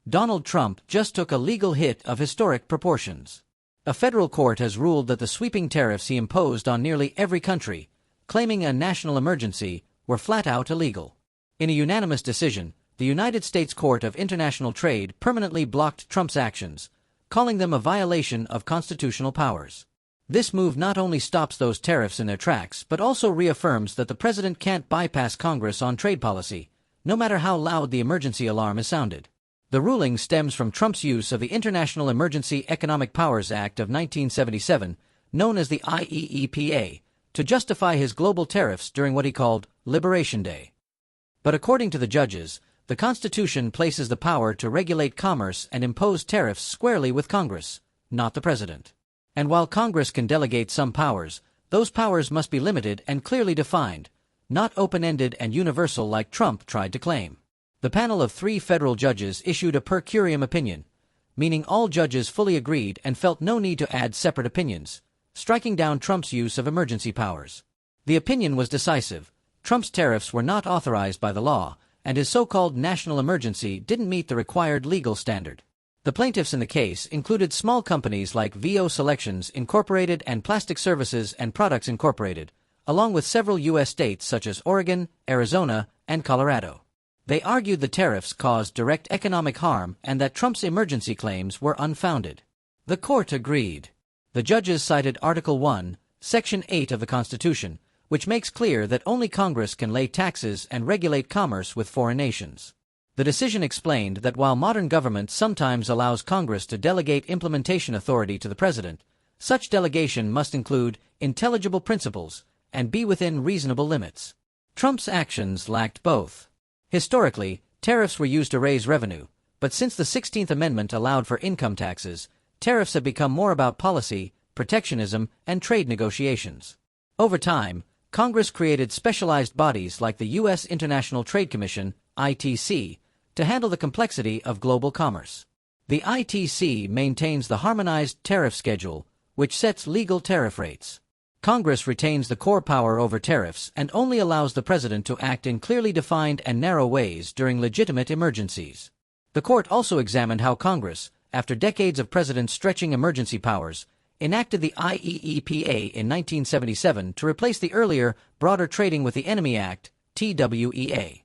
Donald Trump just took a legal hit of historic proportions. A federal court has ruled that the sweeping tariffs he imposed on nearly every country, claiming a national emergency, were flat out illegal. In a unanimous decision, the United States Court of International Trade permanently blocked Trump's actions, calling them a violation of constitutional powers. This move not only stops those tariffs in their tracks but also reaffirms that the president can't bypass Congress on trade policy, no matter how loud the emergency alarm is sounded. The ruling stems from Trump's use of the International Emergency Economic Powers Act of 1977, known as the IEEPA, to justify his global tariffs during what he called Liberation Day. But according to the judges, the Constitution places the power to regulate commerce and impose tariffs squarely with Congress, not the president. And while Congress can delegate some powers, those powers must be limited and clearly defined, not open-ended and universal like Trump tried to claim. The panel of 3 federal judges issued a per curiam opinion, meaning all judges fully agreed and felt no need to add separate opinions, striking down Trump's use of emergency powers. The opinion was decisive. Trump's tariffs were not authorized by the law, and his so-called national emergency didn't meet the required legal standard. The plaintiffs in the case included small companies like VO Selections Incorporated and Plastic Services and Products Incorporated, along with several U.S. states such as Oregon, Arizona, and Colorado. They argued the tariffs caused direct economic harm and that Trump's emergency claims were unfounded. The court agreed. The judges cited Article 1, Section 8 of the Constitution, which makes clear that only Congress can lay taxes and regulate commerce with foreign nations. The decision explained that while modern government sometimes allows Congress to delegate implementation authority to the president, such delegation must include intelligible principles and be within reasonable limits. Trump's actions lacked both. Historically, tariffs were used to raise revenue, but since the 16th Amendment allowed for income taxes, tariffs have become more about policy, protectionism, and trade negotiations. Over time, Congress created specialized bodies like the U.S. International Trade Commission, ITC, to handle the complexity of global commerce. The ITC maintains the harmonized tariff schedule, which sets legal tariff rates. Congress retains the core power over tariffs and only allows the president to act in clearly defined and narrow ways during legitimate emergencies. The court also examined how Congress, after decades of presidents stretching emergency powers, enacted the IEEPA in 1977 to replace the earlier Broader Trading with the Enemy Act, TWEA.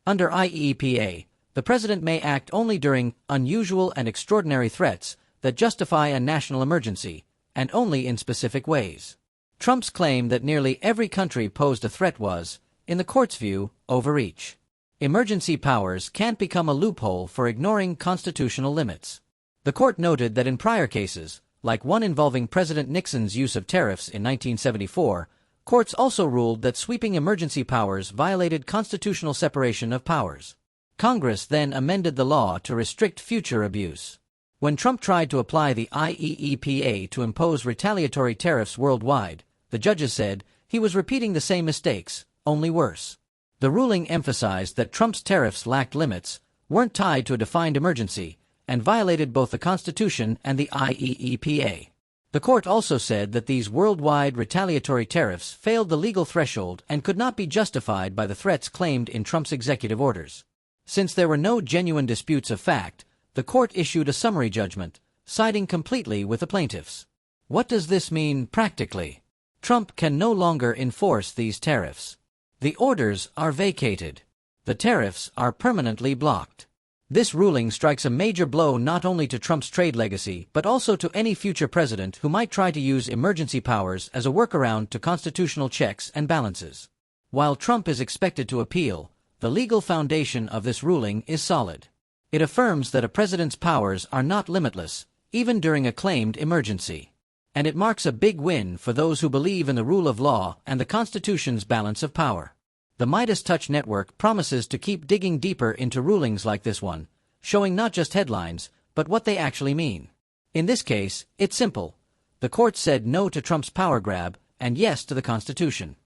Under IEEPA, the president may act only during unusual and extraordinary threats that justify a national emergency, and only in specific ways. Trump's claim that nearly every country posed a threat was, in the court's view, overreach. Emergency powers can't become a loophole for ignoring constitutional limits. The court noted that in prior cases, like one involving President Nixon's use of tariffs in 1974, courts also ruled that sweeping emergency powers violated constitutional separation of powers. Congress then amended the law to restrict future abuse. When Trump tried to apply the IEEPA to impose retaliatory tariffs worldwide, the judges said he was repeating the same mistakes, only worse. The ruling emphasized that Trump's tariffs lacked limits, weren't tied to a defined emergency, and violated both the Constitution and the IEEPA. The court also said that these worldwide retaliatory tariffs failed the legal threshold and could not be justified by the threats claimed in Trump's executive orders. Since there were no genuine disputes of fact, the court issued a summary judgment, siding completely with the plaintiffs. What does this mean practically? Trump can no longer enforce these tariffs. The orders are vacated. The tariffs are permanently blocked. This ruling strikes a major blow not only to Trump's trade legacy but also to any future president who might try to use emergency powers as a workaround to constitutional checks and balances. While Trump is expected to appeal, the legal foundation of this ruling is solid. It affirms that a president's powers are not limitless, even during a claimed emergency. And it marks a big win for those who believe in the rule of law and the Constitution's balance of power. The Midas Touch Network promises to keep digging deeper into rulings like this one, showing not just headlines, but what they actually mean. In this case, it's simple. The court said no to Trump's power grab and yes to the Constitution.